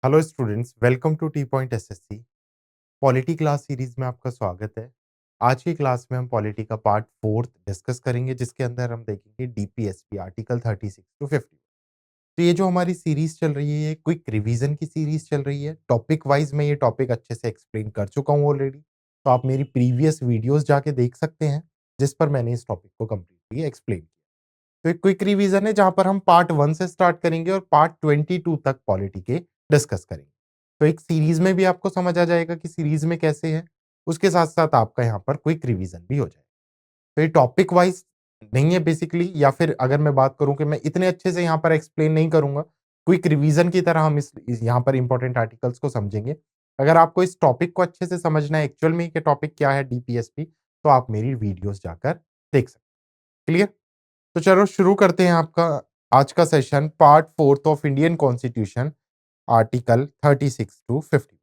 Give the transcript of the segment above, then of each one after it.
Hello students, welcome to T point SSC. Polity class series में आपका स्वागत है। आज की क्लास में हम पॉलिटी का पार्ट फोर्थ डिस्कस करेंगे, जिसके अंदर हम देखेंगे डीपीएसपी आर्टिकल 36 टू 50। तो ये जो हमारी सीरीज चल रही है, ये क्विक रिवीजन की सीरीज चल रही है। टॉपिक वाइज मैं ये टॉपिक अच्छे से एक्सप्लेन कर चुका हूँ ऑलरेडी, तो आप मेरी प्रीवियस वीडियोस जाके देख सकते हैं, जिस पर मैंने इस टॉपिक को कम्प्लीटली एक्सप्लेन किया। तो एक क्विक रिवीजन है जहां पर हम पार्ट 1 से स्टार्ट करेंगे और पार्ट 22 तक पॉलिटी के डिस्कस करेंगे। तो एक सीरीज में भी आपको समझ आ जाएगा कि सीरीज में कैसे है, उसके साथ-साथ आपका यहाँ पर क्विक रिवीजन भी हो जाएगा। तो ये टॉपिक वाइज़ नहीं है बेसिकली, या फिर अगर मैं बात करूँ कि मैं इतने अच्छे से यहाँ पर एक्सप्लेन नहीं करूँगा, क्विक रिवीजन की तरह हम इस यहाँ पर इम्पोर्टेंट आर्टिकल्स को समझेंगे। अगर आपको इस टॉपिक को अच्छे से समझना है एक्चुअल में कि टॉपिक क्या है डीपीएसपी, तो आप मेरी वीडियोज़ जाकर देख सकते हैं। क्लियर? तो चलो शुरू करते हैं आपका आज का session, part 4 of Indian constitution, article 36 to 50।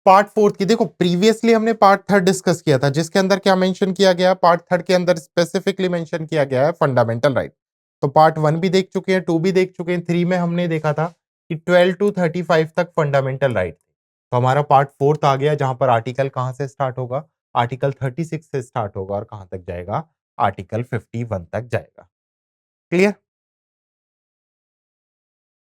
पार्ट 4 की देखो, प्रीवियसली हमने पार्ट 3 डिस्कस किया था, जिसके अंदर क्या मेंशन किया गया, पार्ट 3 के अंदर स्पेसिफिकली मेंशन किया गया है फंडामेंटल राइट। तो पार्ट 1 भी देख चुके हैं, 2 भी देख चुके हैं, 3 में हमने देखा था कि 12 टू 35 तक फंडामेंटल राइट थे। तो हमारा पार्ट 4 आ गया, जहां पर आर्टिकल कहां से स्टार्ट होगा, आर्टिकल 36 से स्टार्ट होगा और कहां तक जाएगा, आर्टिकल 51 तक जाएगा। क्लियर?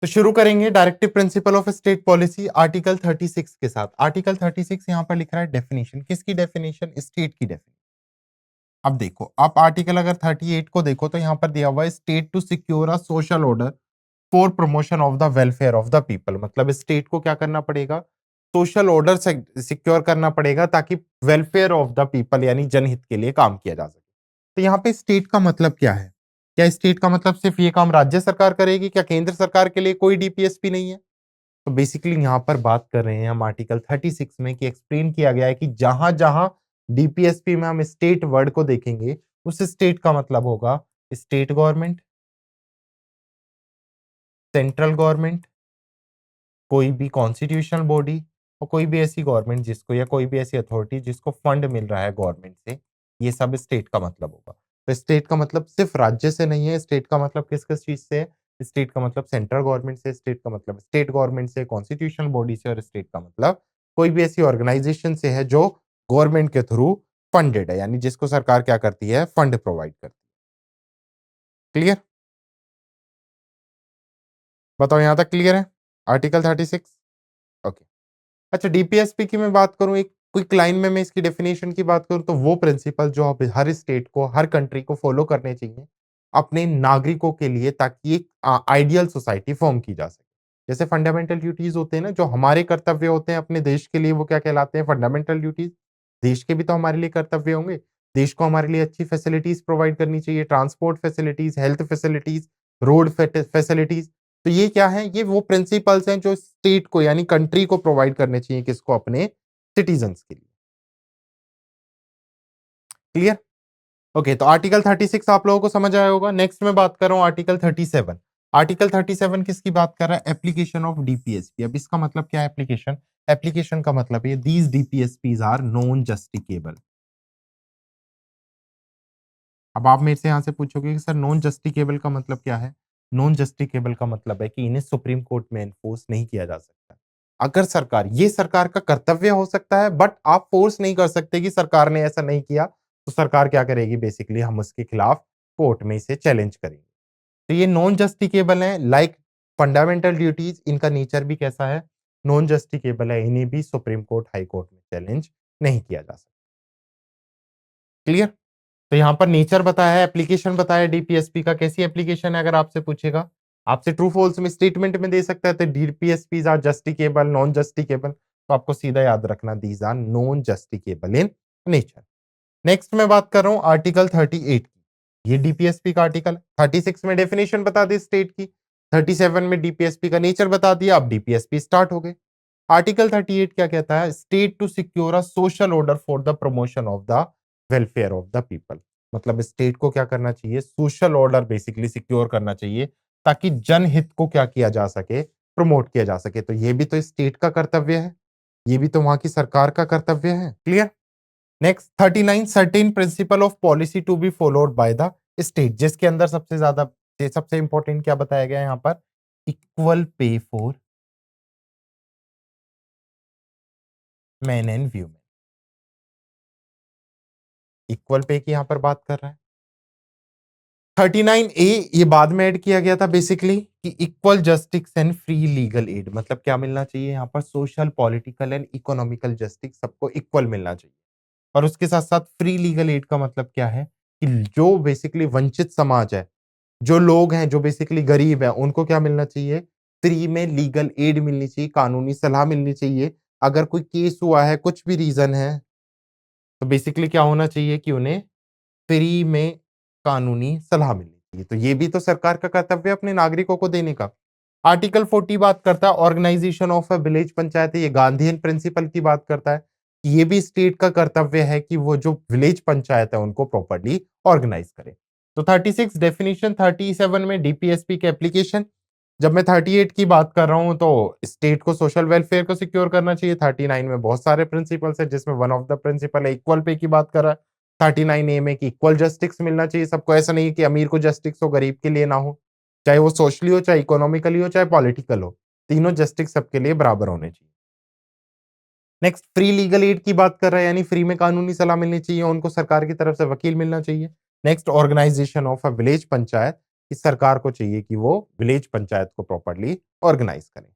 तो शुरू करेंगे directive principle of state policy article 36 के साथ। आर्टिकल 36 यहां पर लिख रहा है डेफिनेशन, किसकी डेफिनेशन, स्टेट की डेफिनेशन। अब देखो, आप आर्टिकल अगर 38 को देखो तो यहां पर दिया हुआ है state to secure a social order for promotion of the welfare of the people. मतलब स्टेट को क्या करना पड़ेगा, सोशल ऑर्डर सिक्योर करना पड़ेगा, ताकि वेलफेयर ऑफ द पीपल यानी जनहित के लिए काम किया जा सके। तो यहाँ पे स्टेट का मतलब क्या है? क्या स्टेट का मतलब सिर्फ ये काम राज्य सरकार करेगी? क्या केंद्र सरकार के लिए कोई डीपीएसपी नहीं है? तो बेसिकली यहाँ पर बात कर रहे हैं हम आर्टिकल 36 में, कि एक्सप्लेन किया गया है कि जहां-जहां डीपीएसपी में हम स्टेट वर्ड को देखेंगे, उस स्टेट का मतलब होगा स्टेट गवर्नमेंट, सेंट्रल गवर्नमेंट, कोई भी कॉन्स्टिट्यूशनल बॉडी और कोई भी ऐसी गवर्नमेंट जिसको, या कोई भी ऐसी अथॉरिटी जिसको फंड मिल रहा है गवर्नमेंट से, ये सब स्टेट का मतलब होगा। तो स्टेट का मतलब सिर्फ राज्य से नहीं है, स्टेट का मतलब किस-किस चीज़ से है? स्टेट का मतलब सेंट्रल गवर्नमेंट से, स्टेट का मतलब स्टेट गवर्नमेंट से, कॉन्स्टिट्यूशनल बॉडी से, और स्टेट का मतलब कोई भी ऐसी ऑर्गेनाइजेशन से है जो गवर्नमेंट के थ्रू फंडेड है, यानी जिसको सरकार क्या करती है, फंड प्रोवाइड करती है। क्लियर? बताओ यहाँ तक क्लियर है? आर्टिकल 36? ओके। अच्छा, डीपीएसपी की मैं बात करूँ, एक क्विक लाइन में मैं इसकी डेफिनेशन की बात करूँ, तो वो प्रिंसिपल जो अब हर स्टेट को, हर कंट्री को फॉलो करने चाहिए अपने नागरिकों के लिए, ताकि एक आइडियल सोसाइटी फॉर्म की जा सके। जैसे फंडामेंटल ड्यूटीज होते हैं ना, जो हमारे कर्तव्य होते हैं अपने देश के लिए, वो क्या कहलाते हैं, फंडामेंटल ड्यूटीज। देश के भी तो हमारे लिए कर्तव्य होंगे। देश को हमारे लिए अच्छी फैसिलिटीज प्रोवाइड करनी चाहिए, transport facilities, health facilities, road facilities. तो ये क्या है, ये वो प्रिंसिपल्स हैं जो स्टेट को यानी कंट्री को प्रोवाइड करने चाहिए, किसको, अपने सिटीजन्स के लिए। क्लियर? ओके, तो आर्टिकल 36 आप लोगों को समझ आया होगा। नेक्स्ट मैं बात कर रहा हूं आर्टिकल 37। आर्टिकल 37 किसकी बात कर रहा है, एप्लीकेशन ऑफ डीपीएसपी। अब इसका मतलब क्या है एप्लीकेशन? एप्लीकेशन का मतलब है दीज डीपीएसपीज आर नॉन जस्टिकेबल। अब आप मेरे से यहाँ से पूछोगे कि सर नॉन जस्टिकेबल का मतलब क्या है? नॉन जस्टिकेबल का मतलब है कि इन्हें सुप्रीम कोर्ट में एनफोर्स नहीं किया जा सकता। अगर सरकार, ये सरकार का कर्तव्य हो सकता है, बट आप फोर्स नहीं कर सकते कि सरकार ने ऐसा नहीं किया, तो सरकार क्या करेगी, बेसिकली हम उसके खिलाफ कोर्ट में इसे चैलेंज करेंगे। तो ये नॉन जस्टिकेबल है, लाइक फंडामेंटल ड्यूटीज, इनका नेचर भी कैसा है, नॉन जस्टिकेबल है, इन्हें भी सुप्रीम कोर्ट, हाई कोर्ट में चैलेंज नहीं किया जा सकता। क्लियर? तो यहाँ पर नेचर बताया है, एप्लीकेशन बताया है डीपीएसपी का, कैसी एप्लीकेशन है, अगर आपसे पूछेगा, आपसे ट्रू फॉल्स में स्टेटमेंट में दे सकता है, तो DPSPs are justiciable, non justiciable, तो आपको सीधा याद रखना, these are non justiciable in nature. Next मैं बात कर रहा हूं आर्टिकल 38 की। ये डीपीएसपी का आर्टिकल, 36 में डेफिनेशन बता दी स्टेट की, 37 में डीपीएसपी का नेचर बता दिया, अब डीपीएसपी स्टार्ट हो गए। आर्टिकल 38 क्या कहता है, state to secure a social order for the promotion of the welfare of the people. मतलब स्टेट को क्या करना चाहिए, सोशल ऑर्डर बेसिकली सिक्योर करना चाहिए, ताकि जनहित को क्या किया जा सके, प्रमोट किया जा सके। तो ये भी तो स्टेट का कर्तव्य है, ये भी तो वहां की सरकार का कर्तव्य है। Clear? Next 39, certain principle of policy to be followed by the state, जिसके अंदर सबसे ज्यादा, सबसे इंपॉर्टेंट क्या बताया गया है यहाँ पर, equal pay for main and women. Equal pay की यहां पर बात कर रहा है। 39A ये बाद में ऐड किया गया था बेसिकली कि equal justice and free legal add, मतलब क्या मिलना चाहिए यहाँ पर, social political and economical justice सबको इक्वल मिलना चाहिए। और उसके साथ साथ फ्री लीगल एड का मतलब क्या है कि जो बेसिकली वंचित समाज है, जो लोग हैं जो बेसिकली गरीब है, उनको क्या मिलना चाहिए, फ्री में लीगल एड मिलनी चाहिए, कानूनी सलाह मिलनी चाहिए। अगर कोई केस हुआ है, कुछ भी रीजन है, तो बेसिकली क्या होना चाहिए कि उन्हें फ्री में कानूनी सलाह मिलनी चाहिए। तो ये भी तो सरकार का कर्तव्य है अपने नागरिकों को देने का। आर्टिकल 40 बात करता है organisation of a village panchayat, ये गांधीयन प्रिंसिपल की बात करता है कि ये भी स्टेट का कर्तव्य है कि वो जो विलेज पंचायत है उनको प्रॉपर्ली ऑर्गेनाइज करे। तो 36 डेफिनेशन, 37 में डीपीएसपी के एप्लीकेशन। जब मैं 38 की बात कर रहा हूं तो स्टेट को सोशल वेलफेयर को सिक्योर करना चाहिए। 39 में बहुत सारे प्रिंसिपल्स है जिसमें वन ऑफ द प्रिंसिपल है इक्वल पे की बात कर रहा है। 39A में कि इक्वल जस्टिस मिलना चाहिए सबको, ऐसा नहीं है कि अमीर को जस्टिस हो गरीब के लिए ना हो, चाहे वो सोशली हो, चाहे इकोनॉमिकली हो, चाहे पॉलिटिकल हो, तीनों जस्टिस सबके लिए बराबर होने चाहिए। नेक्स्ट फ्री लीगल एड की बात कर रहा है, यानी फ्री में कानूनी सलाह मिलनी चाहिए, उनको सरकार की तरफ से वकील मिलना चाहिए। Next organisation of a village panchayat, इस सरकार को चाहिए कि वो विलेज पंचायत को प्रॉपर्ली ऑर्गेनाइज करें।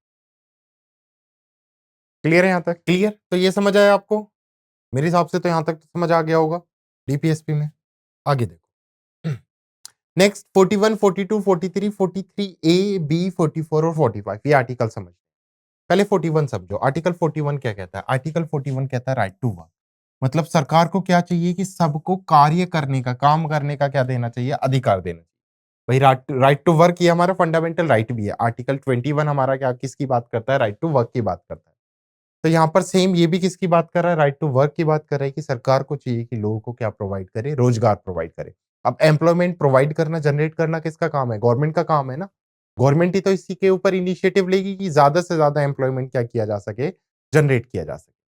क्लियर है यहां तक? क्लियर? तो ये समझ आया आपको? मेरे हिसाब से तो यहां तक तो समझ आ गया होगा डीपीएसपी में। आगे देखो। नेक्स्ट 41, 42, 43, 43A, B, 44 और 45 ये आर्टिकल समझ। पहले 41 समझो। आर्टिकल 41 क्या कहता है? आर्टिकल 41 कहता है राइट टू वर्क। मतलब सरकार को क्या चाहिए कि सबको कार्य करने का, काम करने का क्या देना चाहिए? अधिकार देना चाहिए। वही राइट राइट टू वर्क ये हमारा फंडामेंटल राइट भी है। आर्टिकल 21 हमारा क्या किसकी बात करता है? राइट टू वर्क की बात करता है। तो यहाँ पर सेम ये भी किसकी बात कर रहा है? राइट टू वर्क की बात कर रहा है कि सरकार को चाहिए कि लोगों को क्या प्रोवाइड करे? रोजगार प्रोवाइड करे। अब एम्प्लॉयमेंट प्रोवाइड करना, जनरेट करना किसका काम है? गवर्नमेंट का काम है ना। गवर्नमेंट ही तो इसी के ऊपर इनिशिएटिव लेगी कि ज्यादा से ज्यादा एम्प्लॉयमेंट क्या किया जा सके? जनरेट किया जा सके।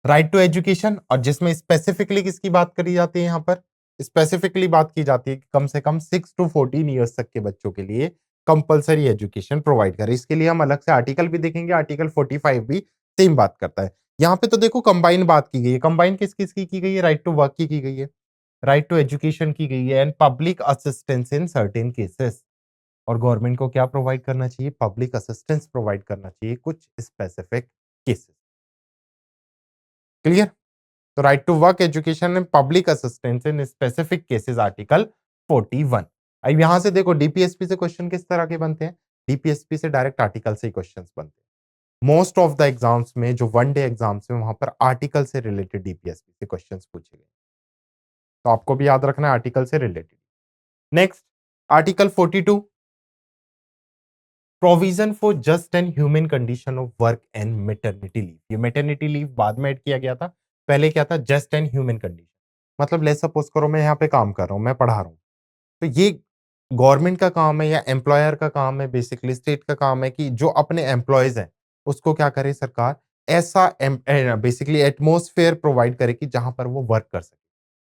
राइट टू एजुकेशन, और जिसमें स्पेसिफिकली किसकी बात करी जाती है? यहाँ पर स्पेसिफिकली बात की जाती है कि कम से कम 6 टू 14 ईयर्स तक के बच्चों के लिए कंपलसरी एजुकेशन प्रोवाइड करे। इसके लिए हम अलग से आर्टिकल भी देखेंगे। आर्टिकल 45 भी सेम बात करता है। यहाँ पे तो देखो कंबाइन बात की गई है। कंबाइन किस किस की गई है? राइट टू वर्क की गई है, राइट टू एजुकेशन की गई है, and public assistance in certain cases. और गवर्नमेंट को क्या प्रोवाइड करना चाहिए? पब्लिक असिस्टेंस प्रोवाइड करना चाहिए कुछ स्पेसिफिक केसेस। क्लियर? तो right to work, education and public assistance in specific cases, article 41। अब यहां से देखो डीपीएसपी से क्वेश्चन किस तरह के बनते हैं? डीपीएसपी से डायरेक्ट आर्टिकल से ही क्वेश्चंस बनते हैं। मोस्ट ऑफ द एग्जाम्स में, जो वन डे एग्जाम्स में, वहां पर आर्टिकल से रिलेटेड डीपीएसपी से क्वेश्चंस पूछे गए। तो आपको भी याद रखना है आर्टिकल से related. Next article 42, provision for just and human condition of work and maternity leave. ये मैटरनिटी लीव बाद में ऐड किया गया था। पहले क्या था? Just and human condition. मतलब लेट्स सपोज करो मैं यहाँ पे काम कर रहा हूँ, मैं पढ़ा रहा हूँ, तो ये गवर्नमेंट का काम है या एम्प्लॉयर का काम है, बेसिकली स्टेट का काम है कि जो अपने एम्प्लॉयज हैं उसको क्या करे सरकार? ऐसा बेसिकली एटमॉस्फेयर प्रोवाइड करे कि जहां पर वो वर्क कर सके,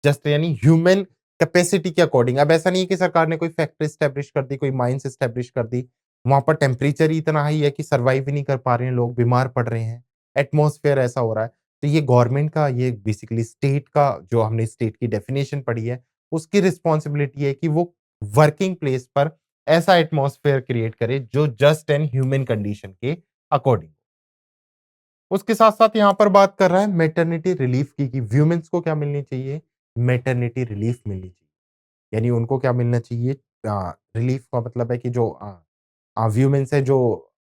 जस्ट यानी ह्यूमन कैपेसिटी के अकॉर्डिंग। अब ऐसा नहीं है कि सरकार ने कोई फैक्ट्री स्टैब्लिश कर दी, कोई माइंस स्टैब्लिश कर दी, वहां पर टेम्परेचर ही इतना हाई है कि सर्वाइव ही नहीं कर पा रहे हैं लोग, बीमार पड़ रहे हैं, एटमॉस्फेयर ऐसा हो रहा है। तो ये गवर्नमेंट का, ये बेसिकली स्टेट का, जो हमने स्टेट की डेफिनेशन पढ़ी है, उसकी रिस्पॉन्सिबिलिटी है कि वो वर्किंग प्लेस पर ऐसा एटमॉस्फेयर क्रिएट करे जो जस्ट एंड ह्यूमन कंडीशन के अकॉर्डिंग। उसके साथ साथ यहां पर बात कर रहा है मैटरनिटी रिलीफ की, कि व्यूमेन्स को क्या मिलनी चाहिए? मैटरनिटी रिलीफ मिलनी चाहिए। यानी उनको क्या मिलना चाहिए? रिलीफ का मतलब है कि जो व्यूमेन्स है, जो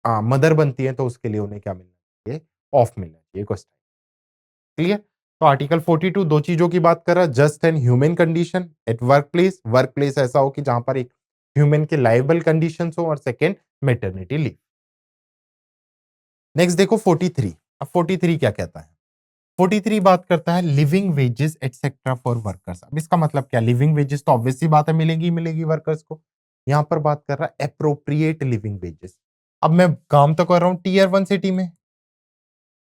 मदर बनती है, तो उसके लिए उन्हें क्या मिलना चाहिए? ऑफ मिलना चाहिए कुछ टाइम। क्लियर? तो आर्टिकल 42 दो चीजों की बात कर रहा है, just and human condition at work place. Work place ऐसा हो कि जहां पर एक ह्यूमन के लाइबल कंडीशन हो, और सेकेंड मैटरनिटी लीव। नेक्स्ट देखो 43। अब 43 क्या कहता है? 43 बात करता है living wages etcetera for workers. अब इसका मतलब क्या? लिविंग वेजेस तो ऑब्वियस सी बात है मिलेगी ही मिलेगी वर्कर्स को। यहां पर बात कर रहा है एप्रोप्रिएट लिविंग वेजेस। अब मैं काम तो कर रहा हूं टीयर 1 सिटी में,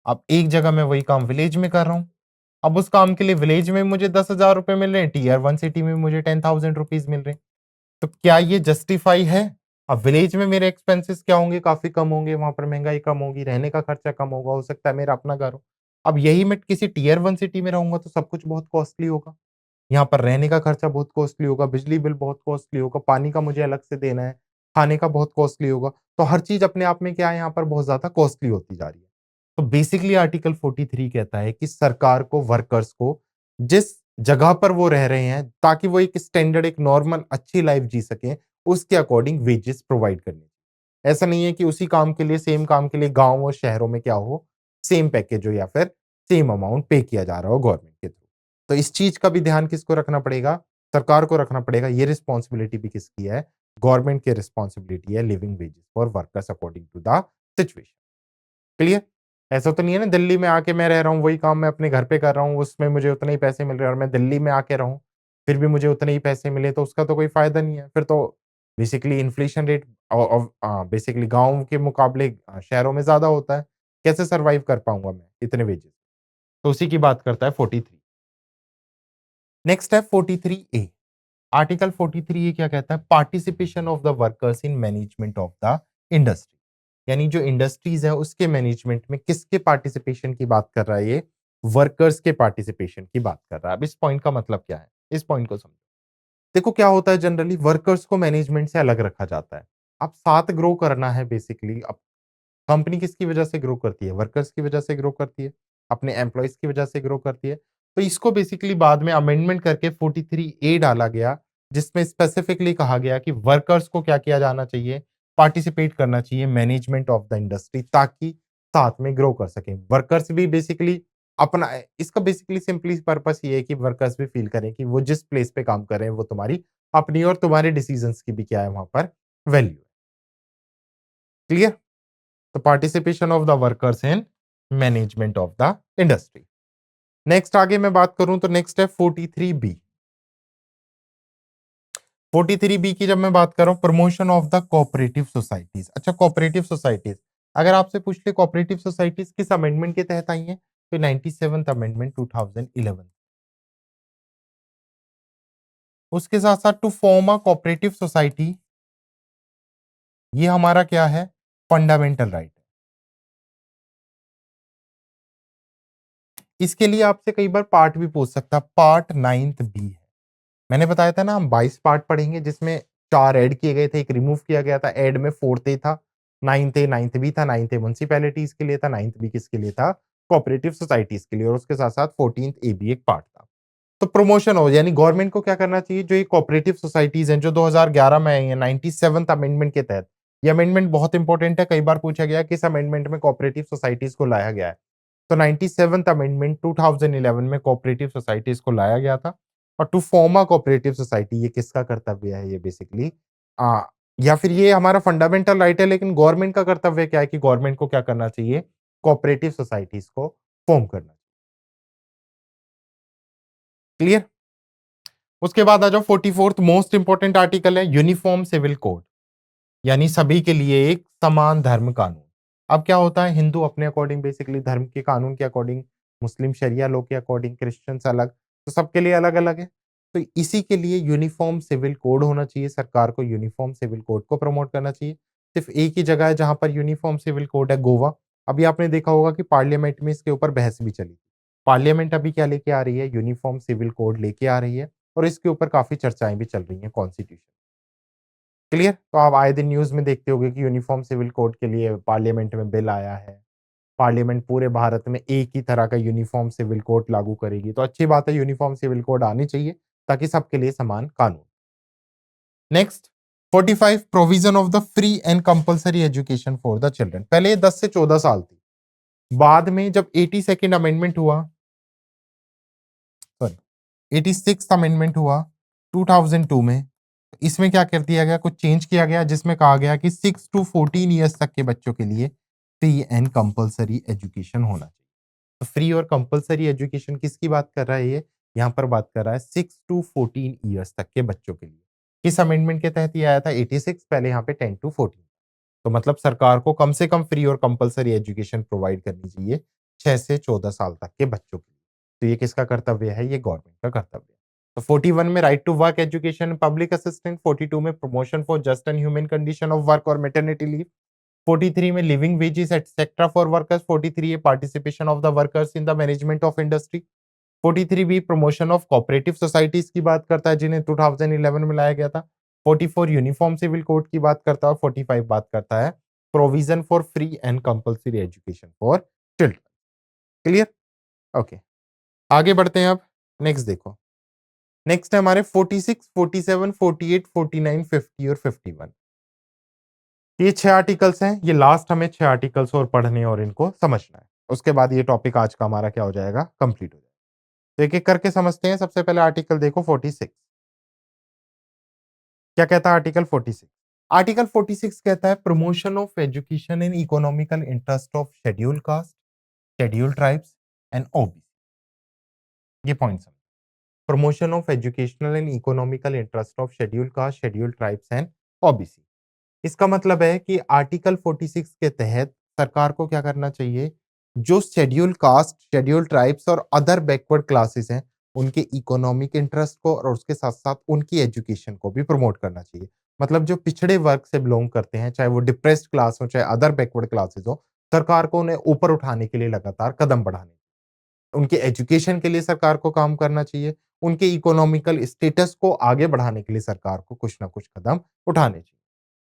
अब एक जगह मैं वही काम विलेज में कर रहा हूं। अब उस काम के लिए विलेज में मुझे 10,000 रुपए मिल रहे हैं, टीयर 1 सिटी में मुझे 10,000 रुपीज मिल रहे हैं। तो क्या ये जस्टिफाई है? अब विलेज में मेरे एक्सपेंसेस क्या होंगे? काफ़ी कम होंगे, वहाँ पर महँगाई कम होगी, रहने का खर्चा कम होगा, हो सकता है मेरा अपना घर हो। अब यही मैं किसी टियर 1 सिटी में रहूँगा तो सब कुछ बहुत कॉस्टली होगा। यहाँ पर रहने का खर्चा बहुत कॉस्टली होगा, बिजली बिल बहुत कॉस्टली होगा, पानी का मुझे अलग से देना है, खाने का बहुत कॉस्टली होगा। तो हर चीज़ अपने आप में क्या है यहाँ पर बहुत ज़्यादा कॉस्टली होती जा रही है। तो बेसिकली आर्टिकल 43 कहता है कि सरकार को वर्कर्स को जिस जगह पर वो रह रहे हैं ताकि वो एक स्टैंडर्ड एक नॉर्मल अच्छी लाइफ जी सकें, उसके अकॉर्डिंग वेजेस प्रोवाइड करनी। ऐसा नहीं है कि उसी काम के लिए सेम काम के लिए गाँव और शहरों में क्या हो, सेम पैकेज हो या फिर सेम अमाउंट पे किया जा रहा हो गवर्नमेंट के थ्रू। तो इस चीज़ का भी ध्यान किसको रखना पड़ेगा? सरकार को रखना पड़ेगा। ये रिस्पॉन्सिबिलिटी भी किसकी है? गवर्नमेंट की रिस्पॉन्सिबिलिटी है living wages for workers according to the situation. Clear? ऐसा तो नहीं है ना दिल्ली में आके मैं रह रहा हूँ, वही काम मैं अपने घर पे कर रहा हूँ, उसमें मुझे उतने ही पैसे मिल रहे हैं और मैं दिल्ली में आके रहूँ, फिर भी मुझे उतने ही पैसे मिले तो उसका तो कोई फ़ायदा नहीं है। फिर तो बेसिकली इन्फ्लेशन रेट बेसिकली गाँव के मुकाबले शहरों में ज़्यादा होता है। कैसे सर्वाइव कर पाऊँगा मैं इतने वेजेस? तो उसी की बात करता है 43। नेक्स्ट है 43 ए। आर्टिकल 43 ये क्या कहता है? Participation of the workers in management of the industry. यानी जो इंडस्ट्रीज है उसके मैनेजमेंट में किसके पार्टिसिपेशन की बात कर रहा है ये? वर्कर्स के पार्टिसिपेशन की बात कर रहा है। अब इस पॉइंट का मतलब क्या है? इस पॉइंट को समझो। देखो क्या होता है जनरली वर्कर्स को मैनेजमेंट से अलग रखा जाता है। अब साथ ग्रो करना है बेसिकली। अब कंपनी किसकी वजह से ग्रो करती है? वर्कर्स की वजह से ग्रो करती है, अपने एम्प्लॉइज़ की वजह से ग्रो करती है। तो इसको बेसिकली बाद में अमेंडमेंट करके 43 ए डाला गया, जिसमें स्पेसिफिकली कहा गया कि वर्कर्स को क्या किया जाना चाहिए? पार्टिसिपेट करना चाहिए मैनेजमेंट ऑफ द इंडस्ट्री ताकि साथ में ग्रो कर सकें। वर्कर्स भी बेसिकली अपना इसका बेसिकली सिंपली पर्पस ये है कि वर्कर्स भी फील करें कि वो जिस प्लेस पे काम कर रहे हैं, वो तुम्हारी अपनी और तुम्हारे डिसीजंस की भी क्या है वहाँ पर वैल्यू है। Clear? the participation of the workers in management of the industry. Next आगे मैं बात करूं तो नेक्स्ट है 43 बी। 43 बी की जब मैं बात कर रहा हूं promotion of the cooperative societies. अच्छा कोऑपरेटिव सोसाइटीज अगर आपसे पूछ ले कोऑपरेटिव सोसाइटीज किस अमेंडमेंट के तहत आई हैं तो 97th अमेंडमेंट 2011। उसके साथ साथ to form a cooperative society ये हमारा क्या है फंडामेंटल राइट है। इसके लिए आपसे कई बार पार्ट भी पूछ सकता है पार्ट 9th बी है। मैंने बताया था ना हम 22 पार्ट पढ़ेंगे जिसमें 4 ऐड किए गए थे, 1 रिमूव किया गया था। ऐड में 4th ए था, 9th बी था, 9th ए म्युनिसिपैलिटीज़ के लिए था, 9th बी किसके लिए था? कोऑपरेटिव सोसाइटीज़ के लिए और उसके साथ-साथ 14th ए भी एक पार्ट था। तो प्रमोशन हो यानी गवर्नमेंट को क्या करना चाहिए जो ये कोऑपरेटिव सोसाइटीज़ हैं जो 2011 में आई हैं 97th अमेंडमेंट के तहत। ये अमेंडमेंट बहुत इंपोर्टेंट है, कई बार पूछा गया है किस अमेंडमेंट में कोऑपरेटिव सोसाइटीज़ को लाया गया है। तो 97th अमेंडमेंट 2011 में कोऑपरेटिव सोसाइटीज़ को लाया गया था और to form a cooperative society ये किसका कर्तव्य है ये बेसिकली अ, या फिर ये हमारा फंडामेंटल राइट है लेकिन गवर्नमेंट का कर्तव्य क्या है कि गवर्नमेंट को क्या करना चाहिए? कोऑपरेटिव सोसाइटीज़ को फॉर्म करना। क्लियर? उसके बाद आ जाओ 44th मोस्ट इंपोर्टेंट आर्टिकल है यूनिफॉर्म सिविल कोड यानी सभी के लिए एक समान धर्म कानून। अब क्या होता है हिंदू अपने अकॉर्डिंग बेसिकली धर्म के कानून के अकॉर्डिंग, मुस्लिम शरिया लॉ के अकॉर्डिंग, क्रिश्चियंस अलग, तो सबके लिए अलग-अलग है। तो इसी के लिए यूनिफॉर्म सिविल कोड होना चाहिए, सरकार को यूनिफॉर्म सिविल कोड को प्रमोट करना चाहिए। सिर्फ एक ही जगह है जहाँ पर यूनिफॉर्म सिविल कोड है गोवा। अभी आपने देखा होगा कि पार्लियामेंट में इसके ऊपर बहस भी चली। पार्लियामेंट अभी क्या लेके आ रही है? यूनिफॉर्म सिविल कोड लेके आ रही है और इसके ऊपर काफ़ी चर्चाएँ भी चल रही हैं कॉन्स्टिट्यूशन। क्लियर? तो आप आए दिन न्यूज़ में देखते होंगे कि यूनिफॉर्म सिविल कोड के लिए पार्लियामेंट में बिल आया है। पार्लियामेंट पूरे भारत में एक ही तरह का यूनिफॉर्म सिविल कोड लागू करेगी। तो अच्छी बात है यूनिफॉर्म सिविल कोड आनी चाहिए ताकि सबके लिए समान कानून। Next 45 provision of the free and compulsory education for the children. पहले ये 10 से 14 साल थी। बाद में जब 82nd अमेंडमेंट हुआ सॉरी 86th अमेंडमेंट हुआ 2002 में, इसमें क्या कर दिया गया, कुछ चेंज किया गया जिसमें कहा गया कि 6 टू 14 ईयर्स तक के बच्चों के लिए फ्री एंड कंपल्सरी एजुकेशन होना चाहिए। तो फ्री और कंपल्सरी एजुकेशन किसकी बात कर रहा है ये? यहाँ पर बात कर रहा है 6 टू 14 ईयर्स तक के बच्चों के लिए। किस अमेंडमेंट के तहत ये आया था? 86 पहले यहाँ पे 10 टू 14। तो मतलब सरकार को कम से कम फ्री और कंपल्सरी एजुकेशन प्रोवाइड करनी चाहिए 6 से 14 साल तक के बच्चों के लिए। तो ये किसका कर्तव्य है? ये गवर्नमेंट का कर्तव्य है। तो 41 में right to work, education, public assistant, 42 में promotion for just and human condition of work और मैटरनिटी लीव, 43 में living wages etcetera for workers, 43 है participation of the workers in the management of industry, 43 B promotion of cooperative societies की बात करता है जिन्हें 2011 में लाया गया था, 44 यूनिफॉर्म सिविल कोड की बात करता है और 45 बात करता है provision for free and compulsory education for children. Clear? Okay, आगे बढ़ते हैं अब। नेक्स्ट देखो, नेक्स्ट है हमारे 46, 47, 48, 49, 50 और 51। ये 6 आर्टिकल्स हैं, ये लास्ट हमें 6 आर्टिकल्स और पढ़ने और इनको समझना है। उसके बाद ये टॉपिक आज का हमारा क्या हो जाएगा? कंप्लीट हो जाएगा। तो एक-एक करके समझते हैं। सबसे पहले आर्टिकल देखो 46। क्या कहता है आर्टिकल 46? आर्टिकल 46 कहता है promotion of education in economical interest of scheduled caste, scheduled tribes and OBC. ये पॉइंट समझो। Promotion of educational and economical interest of scheduled caste, scheduled tribes and OBC. इसका मतलब है कि आर्टिकल 46 के तहत सरकार को क्या करना चाहिए? जो शेड्यूल कास्ट, शेड्यूल ट्राइब्स और अदर बैकवर्ड क्लासेस हैं, उनके इकोनॉमिक इंटरेस्ट को और उसके साथ-साथ उनकी एजुकेशन को भी प्रमोट करना चाहिए। मतलब जो पिछड़े वर्ग से बिलॉन्ग करते हैं, चाहे वो डिप्रेस्ड क्लास हो, चाहे अदर बैकवर्ड क्लासेस हो, सरकार को उन्हें ऊपर उठाने के लिए लगातार कदम बढ़ाने, उनके एजुकेशन के लिए सरकार को काम करना चाहिए, उनके इकोनॉमिकल स्टेटस को आगे बढ़ाने के लिए सरकार को कुछ ना कुछ कदम उठाने चाहिए।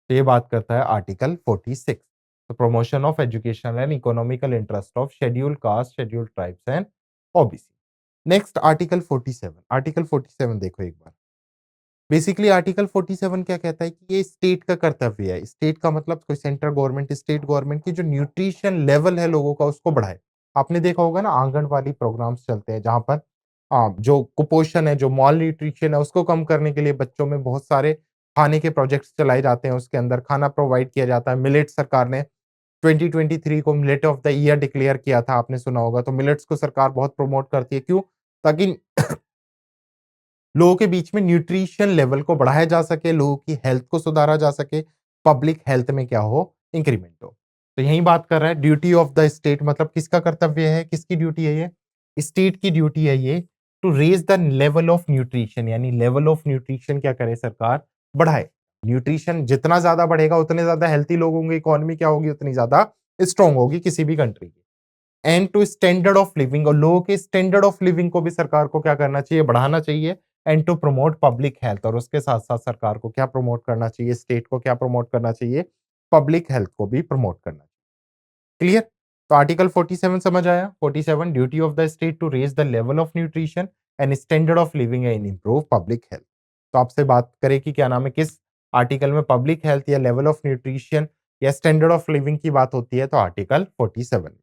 तो ये बात करता है आर्टिकल 46, तो promotion of educational and economical interest of scheduled caste, scheduled tribes and OBC. Next article 47। Article 47 देखो एक बार। बेसिकली आर्टिकल 47 क्या कहता है कि ये स्टेट का कर्तव्य है। स्टेट का मतलब कोई सेंट्रल गवर्नमेंट, स्टेट गवर्नमेंट की जो न्यूट्रिशन लेवल है लोगों का उसको बढ़ाए। आपने देखा होगा ना आंगनवाड़ी प्रोग्राम्स चलते हैं जहाँ पर जो कुपोषण है, जो माल न्यूट्रिशन है उसको कम करने के लिए बच्चों में बहुत सारे खाने के प्रोजेक्ट्स चलाए जाते हैं। उसके अंदर खाना प्रोवाइड किया जाता है। मिलेट सरकार ने 2023 को millet of the year declare किया था, आपने सुना होगा। तो मिलेट्स को सरकार बहुत प्रमोट करती है। क्यों? ताकि लोगों के बीच में न्यूट्रिशन लेवल को बढ़ाया जा सके, लोगों की हेल्थ को सुधारा जा सके, पब्लिक हेल्थ में क्या हो? इंक्रीमेंट हो। तो यही बात कर रहा है ड्यूटी ऑफ द स्टेट, मतलब किसका कर्तव्य है, किसकी ड्यूटी है ये? स्टेट की ड्यूटी है ये to raise the level of nutrition, यानी लेवल ऑफ न्यूट्रिशन क्या करे सरकार? बढ़ाए। न्यूट्रिशन जितना ज़्यादा बढ़ेगा उतने ज़्यादा हेल्थी लोग होंगे, इकोनॉमी क्या होगी? उतनी ज़्यादा स्ट्रांग होगी किसी भी कंट्री की। And to standard of living, और लोगों के स्टैंडर्ड ऑफ लिविंग को भी सरकार को क्या करना चाहिए? बढ़ाना चाहिए। And to promote public health, और उसके साथ-साथ सरकार को क्या प्रमोट करना चाहिए? स्टेट को क्या प्रमोट करना चाहिए? पब्लिक हेल्थ को भी प्रमोट करना चाहिए। क्लियर? तो आर्टिकल 47 समझ आया? 47 duty of the state to raise the level of nutrition and standard of living and improve public health. तो आपसे बात करें कि क्या नाम है, किस आर्टिकल में पब्लिक हेल्थ या लेवल ऑफ न्यूट्रिशन या स्टैंडर्ड ऑफ लिविंग की बात होती है? तो आर्टिकल 47 में।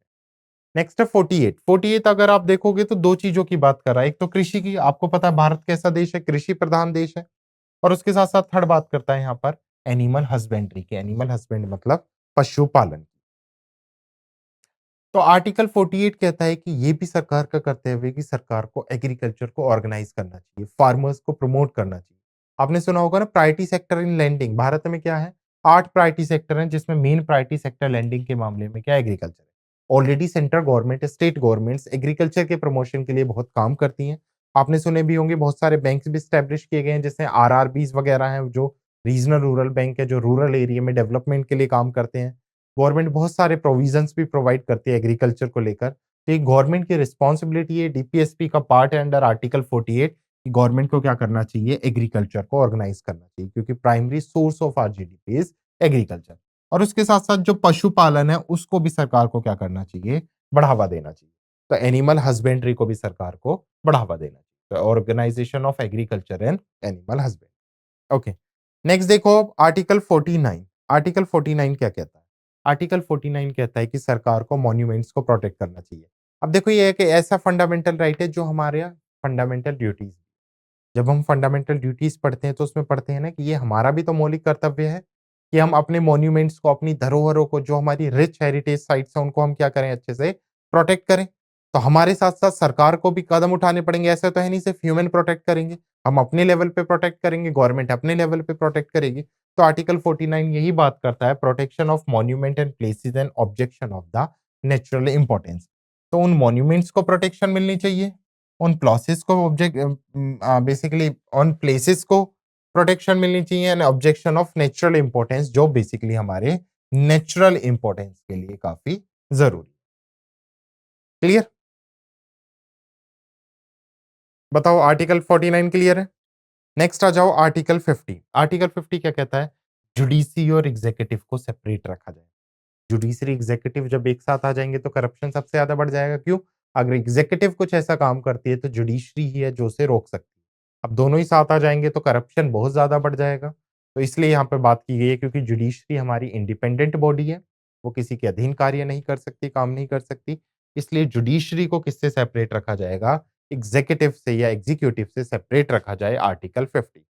नेक्स्ट है 48। 48 अगर आप देखोगे तो 2 चीज़ों की बात कर रहा है। एक तो कृषि की, आपको पता है भारत कैसा देश है? कृषि प्रधान देश है। और उसके साथ-साथ थर्ड बात करता है यहाँ पर एनिमल हस्बेंड्री की। एनिमल हस्बेंड मतलब पशुपालन की। तो आर्टिकल 48 कहता है कि ये भी सरकार का कर्तव्य है कि सरकार को एग्रीकल्चर को ऑर्गेनाइज करना चाहिए, फार्मर्स को प्रमोट करना चाहिए। आपने सुना होगा ना priority sector in lending, Bharat में क्या है? 8 प्रायोरिटी सेक्टर हैं जिसमें मेन प्रायोरिटी सेक्टर लैंडिंग के मामले में क्या है? एग्रीकल्चर है। Already central government, state governments agriculture के प्रमोशन के लिए बहुत काम करती हैं। आपने सुने भी होंगे बहुत सारे बैंक्स भी एस्टेब्लिश किए गए हैं जैसे आरआरबीज़ वगैरह हैं जो रीजनल रूरल बैंक है जो रूरल एरिया में डेवलपमेंट के लिए काम करते हैं। गवर्नमेंट बहुत सारे प्रोविजंस भी प्रोवाइड करती है एग्रीकल्चर को लेकर। तो ये गवर्नमेंट की रिस्पॉन्सिबिलिटी है, डीपीएसपी का पार्ट है अंडर आर्टिकल 48 कि गवर्नमेंट को क्या करना चाहिए? एग्रीकल्चर को ऑर्गेनाइज करना चाहिए क्योंकि primary source of our GDP is agriculture. और उसके साथ-साथ जो पशुपालन है उसको भी सरकार को क्या करना चाहिए? बढ़ावा देना चाहिए। तो एनिमल हस्बेंड्री को भी सरकार को बढ़ावा देना चाहिए। तो organisation of agriculture and animal husbandry. Okay. Next देखो आर्टिकल 49। आर्टिकल 49 क्या कहता है? आर्टिकल 49 कहता है कि सरकार को मॉन्यूमेंट्स को प्रोटेक्ट करना चाहिए। अब देखो ये एक ऐसा फंडामेंटल राइट है जो हमारे फंडामेंटल ड्यूटीज। जब हम फंडामेंटल ड्यूटीज पढ़ते हैं तो उसमें पढ़ते हैं ना कि ये हमारा भी तो मौलिक कर्तव्य है कि हम अपने मॉन्यूमेंट्स को, अपनी धरोहरों को, जो हमारी रिच हेरिटेज साइट्स हैं उनको हम क्या करें? अच्छे से प्रोटेक्ट करें। तो हमारे साथ-साथ सरकार को भी कदम उठाने पड़ेंगे। ऐसा तो है नहीं सिर्फ ह्यूमन प्रोटेक्ट करेंगे। हम अपने लेवल पे प्रोटेक्ट करेंगे, गवर्नमेंट अपने लेवल पे प्रोटेक्ट करेगी। तो आर्टिकल 49 यही बात करता है protection of monument and places and objection of the natural importance. तो उन मॉन्यूमेंट्स को प्रोटेक्शन मिलनी चाहिए उन प्लॉसेस को बेसिकली ऑन प्लेसेस को प्रोटेक्शन मिलनी चाहिए and objection of natural importance जो बेसिकली हमारे नेचुरल इंपॉर्टेंस के लिए काफी जरूरी। क्लियर? बताओ आर्टिकल 49 क्लियर है? नेक्स्ट आ जाओ आर्टिकल 50। आर्टिकल 50 क्या कहता है? जुडिशरी और एग्जीक्यूटिव को सेपरेट रखा जाए। जुडिशरी एग्जीक्यूटिव जब एक साथ आ जाएंगे तो करप्शन सबसे ज्यादा बढ़ जाएगा। क्यों? अगर एग्जीक्यूटिव कुछ ऐसा काम करती है तो जुडिशरी ही है जो उसे रोक सकती है। अब दोनों ही साथ आ जाएंगे तो करप्शन बहुत ज्यादा बढ़ जाएगा। तो इसलिए यहाँ पे बात की गई है क्योंकि जुडिशरी हमारी इंडिपेंडेंट बॉडी है, वो किसी के अधीन कार्य नहीं कर सकती, काम नहीं कर सकती। इसलिए जुडिशरी को किससे सेपरेट रखा जाएगा? एग्जीक्यूटिव से या एग्जीक्यूटिव से सेपरेट रखा जाए आर्टिकल 50।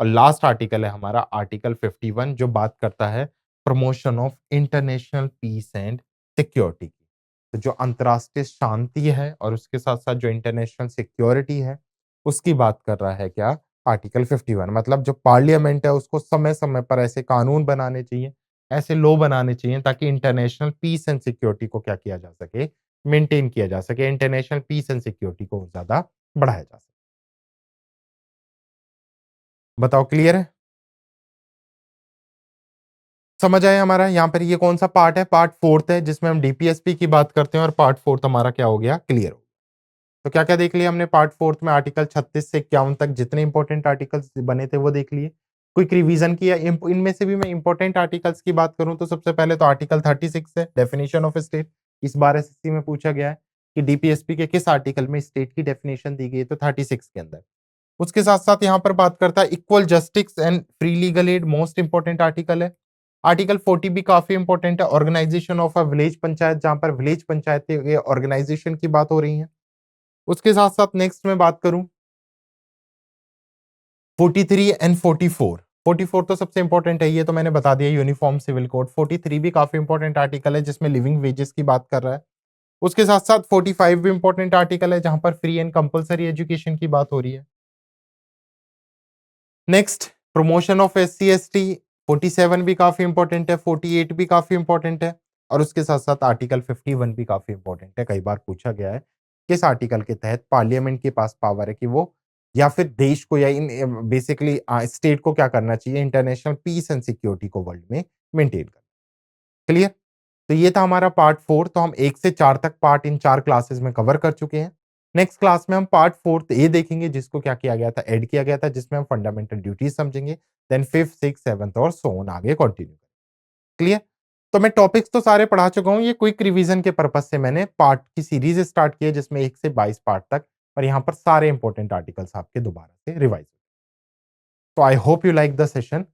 और लास्ट आर्टिकल है हमारा आर्टिकल 51 जो बात करता है promotion of international peace and security की। तो जो अंतर्राष्ट्रीय शांति है और उसके साथ-साथ जो इंटरनेशनल सिक्योरिटी है, उसकी बात कर रहा है क्या? आर्टिकल 51। मतलब जो पार्लियामेंट है उसको समय-समय पर ऐसे कानून बनाने चाहिए, ऐसे लॉ बनाने चाहिए ताकि इंटरनेशनल पीस एंड सिक्योरिटी को क्या किया जा सके? मेंटेन किया जा सके, इंटरनेशनल पीस एंड सिक्योरिटी को ज़्यादा बढ़ाया जा सके। बताओ क्लियर है? समझ आया हमारा यहाँ पर ये कौन-सा पार्ट है? पार्ट 4th है जिसमें हम डीपीएसपी की बात करते हैं और पार्ट 4th हमारा क्या हो गया? क्लियर हो गया। तो क्या-क्या देख लिया हमने पार्ट 4th में आर्टिकल 36 से 51 तक जितने इंपोर्टेंट आर्टिकल्स बने थे वो देख लिए। क्विक रिवीजन किया इनमें से भी मैं इंपोर्टेंट आर्टिकल्स की बात करूँ तो सबसे पहले तो आर्टिकल 36 है डेफिनिशन ऑफ स्टेट। इस बार एसएससी में पूछा गया है कि डीपीएसपी के किस आर्टिकल में स्टेट की डेफिनिशन दी गई है? तो 36 के अंदर। उसके साथ-साथ यहाँ पर बात करता है equal justice and free legal aid most important article है। आर्टिकल 40 भी काफ़ी इंपोर्टेंट है organisation of a village panchayat जहाँ पर विलेज पंचायतें ये ऑर्गेनाइजेशन की बात हो रही है। उसके साथ-साथ नेक्स्ट मैं बात करूँ 43 एंड 44। 44 तो सबसे इंपॉर्टेंट है, ये तो मैंने बता दिया यूनिफॉर्म सिविल कोड। 43 भी काफ़ी इंपॉर्टेंट आर्टिकल है जिसमें लिविंग वेजेस की बात कर रहा है। उसके साथ-साथ 45 भी इंपॉर्टेंट आर्टिकल है जहाँ पर फ्री एंड कंपल्सरी एजुकेशन की बात हो रही है। नेक्स्ट प्रमोशन ऑफ एससी-एसटी 47 भी काफ़ी इंपॉर्टेंट है, 48 भी काफ़ी इंपॉर्टेंट है और उसके साथ-साथ आर्टिकल 51 भी काफ़ी इंपॉर्टेंट है। कई बार पूछा गया है, किस आर्टिकल के तहत पार्लियामेंट के पास पावर है कि वो या फिर देश को या बेसिकली स्टेट को क्या करना चाहिए इंटरनेशनल पीस एंड सिक्योरिटी को वर्ल्ड में मेंटेन करना। क्लियर? तो ये था हमारा पार्ट 4। तो हम 1 से 4 तक पार्ट इन 4 क्लासेस में कवर कर चुके हैं। नेक्स्ट क्लास में हम पार्ट 4th ए देखेंगे जिसको क्या किया गया था, ऐड किया गया था जिसमें हम फंडामेंटल ड्यूटीज समझेंगे। देन 5th, 6th, 7th और सो ऑन आगे कंटिन्यू। क्लियर? तो मैं टॉपिक्स तो सारे पढ़ा चुका हूँ। ये क्विक रिवीजन के पर्पस से मैंने पार्ट की सीरीज स्टार्ट की है जिसमें 1 से 22 पार्ट तक और यहाँ पर सारे इंपॉर्टेंट आर्टिकल्स आपके दोबारा से रिवाइज। तो I hope you like the session.